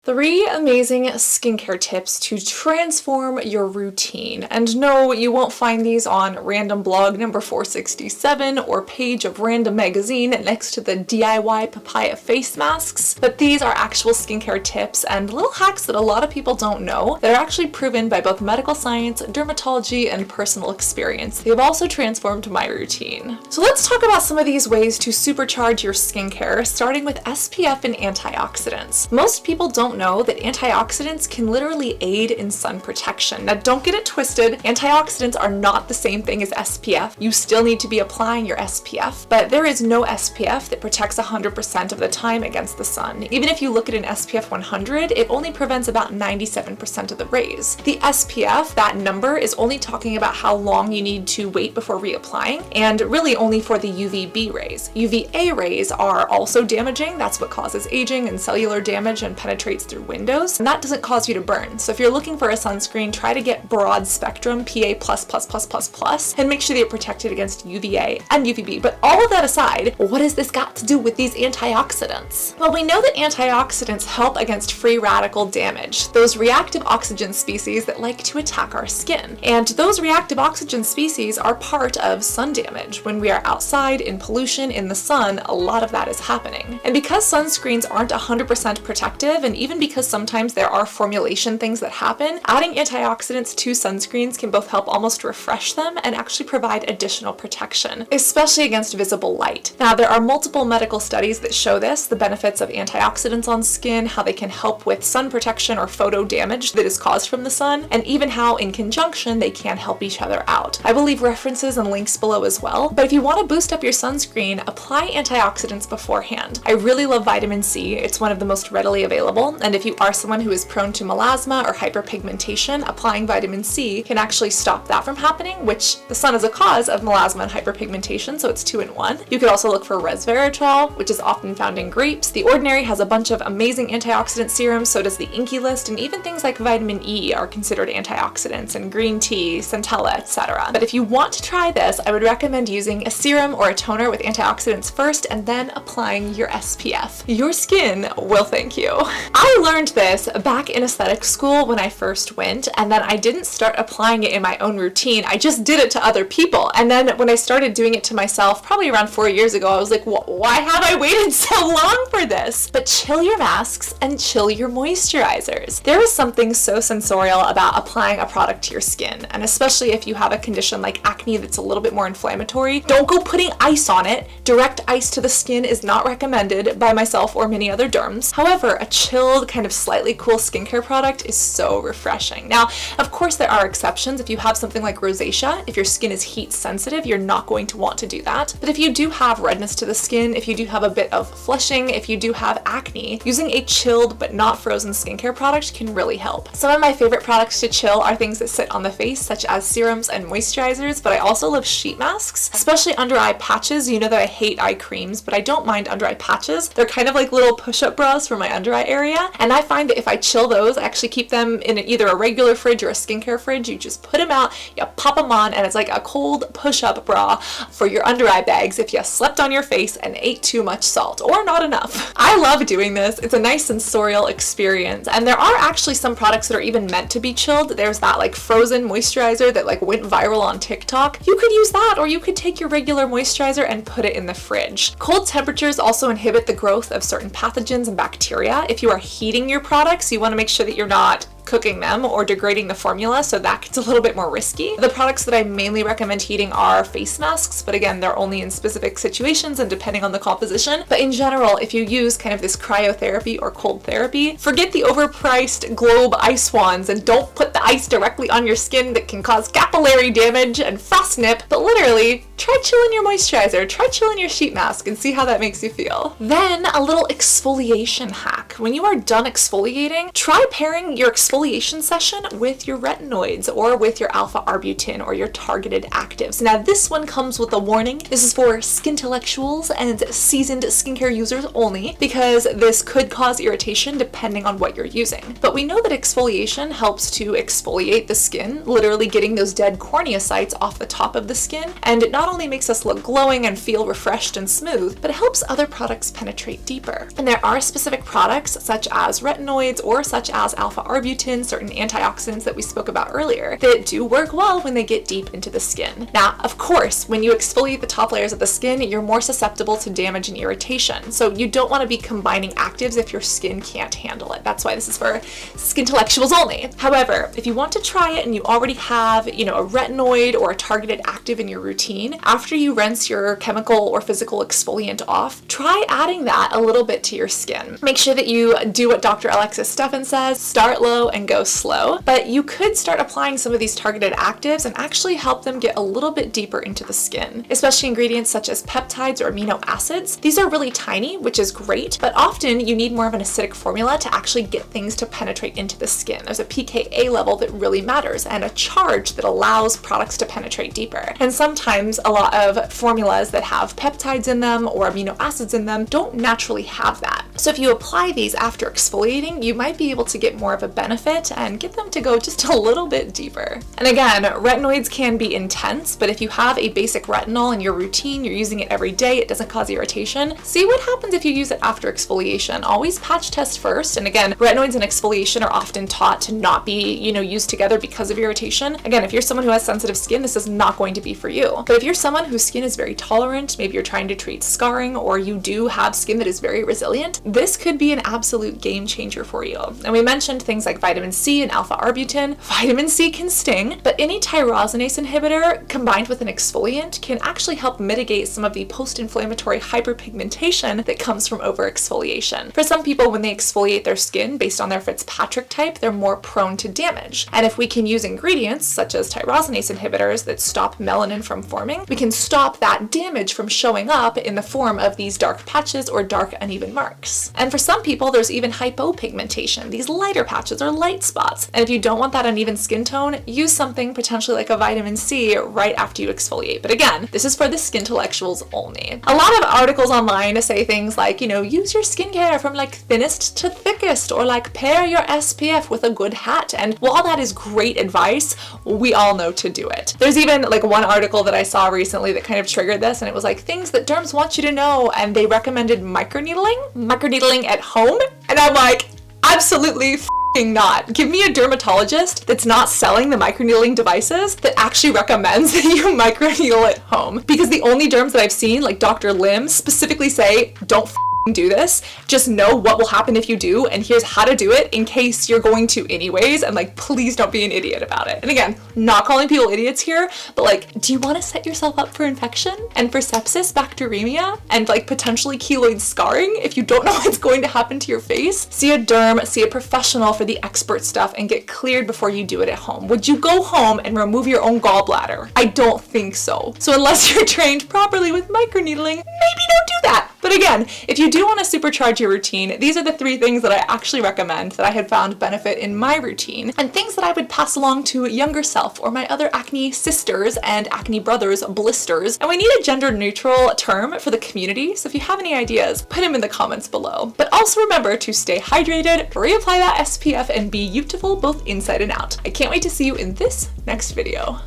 3 amazing skincare tips to transform your routine. And no, you won't find these on random blog number 467 or page of random magazine next to the DIY papaya face masks, but these are actual skincare tips and little hacks that a lot of people don't know that are actually proven by both medical science, dermatology, and personal experience. They've also transformed my routine. So let's talk about some of these ways to supercharge your skincare, starting with SPF and antioxidants. Most people don't know that antioxidants can literally aid in sun protection. Now don't get it twisted, antioxidants are not the same thing as SPF. You still need to be applying your SPF, but there is no SPF that protects 100% of the time against the sun. Even if you look at an SPF 100, it only prevents about 97% of the rays. The SPF, that number, is only talking about how long you need to wait before reapplying, and really only for the UVB rays. UVA rays are also damaging. That's what causes aging and cellular damage and penetrates through windows, and that doesn't cause you to burn. So if you're looking for a sunscreen, try to get broad spectrum PA+++++, and make sure that you're protected against UVA and UVB. But all of that aside, what has this got to do with these antioxidants? Well, we know that antioxidants help against free radical damage, those reactive oxygen species that like to attack our skin. And those reactive oxygen species are part of sun damage. When we are outside in pollution in the sun, a lot of that is happening. And because sunscreens aren't 100% protective, and even because sometimes there are formulation things that happen, adding antioxidants to sunscreens can both help almost refresh them and actually provide additional protection, especially against visible light. Now, there are multiple medical studies that show this, the benefits of antioxidants on skin, how they can help with sun protection or photo damage that is caused from the sun, and even how in conjunction they can help each other out. I will leave references and links below as well, but if you want to boost up your sunscreen, apply antioxidants beforehand. I really love vitamin C. It's one of the most readily available, and if you are someone who is prone to melasma or hyperpigmentation, applying vitamin C can actually stop that from happening, which the sun is a cause of melasma and hyperpigmentation, so it's 2 in 1. You could also look for resveratrol, which is often found in grapes. The Ordinary has a bunch of amazing antioxidant serums, so does the Inky List, and even things like vitamin E are considered antioxidants, and green tea, centella, etc. But if you want to try this, I would recommend using a serum or a toner with antioxidants first and then applying your SPF. Your skin will thank you. I learned this back in aesthetic school when I first went, and then I didn't start applying it in my own routine. I just did it to other people. And then when I started doing it to myself, probably around 4 years ago, I was like, why have I waited so long for this? But chill your masks and chill your moisturizers. There is something so sensorial about applying a product to your skin, and especially if you have a condition like acne that's a little bit more inflammatory, don't go putting ice on it. Direct ice to the skin is not recommended by myself or many other derms. However, a chilled, kind of slightly cool skincare product is so refreshing. Now, of course, there are exceptions. If you have something like rosacea, if your skin is heat sensitive, you're not going to want to do that. But if you do have redness to the skin, if you do have a bit of flushing, if you do have acne, using a chilled but not frozen skincare product can really help. Some of my favorite products to chill are things that sit on the face, such as serums and moisturizers, but I also love sheet masks, especially under eye patches. You know that I hate eye creams, but I don't mind under eye patches. They're kind of like little push-up bras for my under eye area, and I find that if I chill those, I actually keep them in either a regular fridge or a skincare fridge. You just put them out, you pop them on, and it's like a cold push-up bra for your under eye bags if you slept on your face and ate too much salt, or not enough. I love doing this. It's a nice sensorial experience, and there are actually some products that are even meant to be chilled. There's that like frozen moisturizer that like went viral on TikTok. You could use that, or you could take your regular moisturizer and put it in the fridge. Cold temperatures also inhibit the growth of certain pathogens and bacteria. If you are heating your products, you want to make sure that you're not cooking them or degrading the formula, so that gets a little bit more risky. The products that I mainly recommend heating are face masks, but again, they're only in specific situations and depending on the composition. But in general, if you use kind of this cryotherapy or cold therapy, forget the overpriced globe ice wands and don't put the ice directly on your skin that can cause capillary damage and frostnip, but literally try chilling your moisturizer, try chilling your sheet mask and see how that makes you feel. Then a little exfoliation hack. When you are done exfoliating, try pairing your exfoliation session with your retinoids or with your alpha-arbutin or your targeted actives. Now this one comes with a warning. This is for skintellectuals and seasoned skincare users only, because this could cause irritation depending on what you're using. But we know that exfoliation helps to exfoliate the skin, literally getting those dead corneocytes off the top of the skin. And it not only makes us look glowing and feel refreshed and smooth, but it helps other products penetrate deeper. And there are specific products such as retinoids or such as alpha-arbutin, certain antioxidants that we spoke about earlier, that do work well when they get deep into the skin. Now, of course, when you exfoliate the top layers of the skin, you're more susceptible to damage and irritation. So you don't want to be combining actives if your skin can't handle it. That's why this is for skintellectuals only. However, if you want to try it and you already have, a retinoid or a targeted active in your routine, after you rinse your chemical or physical exfoliant off, try adding that a little bit to your skin. Make sure that you do what Dr. Alexis Steffen says, start low and go slow, but you could start applying some of these targeted actives and actually help them get a little bit deeper into the skin, especially ingredients such as peptides or amino acids. These are really tiny, which is great, but often you need more of an acidic formula to actually get things to penetrate into the skin. There's a pKa level that really matters and a charge that allows products to penetrate deeper. And sometimes a lot of formulas that have peptides in them or amino acids in them don't naturally have that. So if you apply these after exfoliating, you might be able to get more of a benefit and get them to go just a little bit deeper. And again, retinoids can be intense, but if you have a basic retinol in your routine, you're using it every day, it doesn't cause irritation, see what happens if you use it after exfoliation. Always patch test first. And again, retinoids and exfoliation are often taught to not be, used together because of irritation. Again, if you're someone who has sensitive skin, this is not going to be for you. But if you're someone whose skin is very tolerant, maybe you're trying to treat scarring, or you do have skin that is very resilient, this could be an absolute game changer for you. And we mentioned things like vitamin C and alpha-arbutin. Vitamin C can sting, but any tyrosinase inhibitor combined with an exfoliant can actually help mitigate some of the post-inflammatory hyperpigmentation that comes from overexfoliation. For some people, when they exfoliate their skin based on their Fitzpatrick type, they're more prone to damage. And if we can use ingredients such as tyrosinase inhibitors that stop melanin from forming, we can stop that damage from showing up in the form of these dark patches or dark uneven marks. And for some people, there's even hypopigmentation, these lighter patches or light spots. And if you don't want that uneven skin tone, use something potentially like a vitamin C right after you exfoliate. But again, this is for the skintellectuals only. A lot of articles online say things like, use your skincare from like thinnest to thickest, or like pair your SPF with a good hat. And while that is great advice, we all know to do it. There's even like one article that I saw recently that kind of triggered this, and it was like things that derms want you to know, and they recommended microneedling at home. And I'm like, absolutely not. Give me a dermatologist that's not selling the microneedling devices that actually recommends that you microneedle at home. Because the only derms that I've seen, like Dr. Lim, specifically say, don't do this, just know what will happen if you do, and here's how to do it in case you're going to anyways, and like please don't be an idiot about it. And again, not calling people idiots here, but like, do you want to set yourself up for infection and for sepsis, bacteremia, and like potentially keloid scarring if you don't know what's going to happen to your face? See a derm, see a professional for the expert stuff, and get cleared before you do it at home. Would you go home and remove your own gallbladder? I don't think so. So unless you're trained properly with microneedling, maybe don't do that. But again, if you do want to supercharge your routine, these are the 3 things that I actually recommend that I had found benefit in my routine, and things that I would pass along to younger self or my other acne sisters and acne brothers blisters. And we need a gender neutral term for the community, so if you have any ideas, put them in the comments below. But also remember to stay hydrated, reapply that SPF, and be beautiful both inside and out. I can't wait to see you in this next video.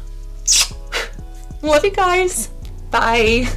Love you guys. Bye.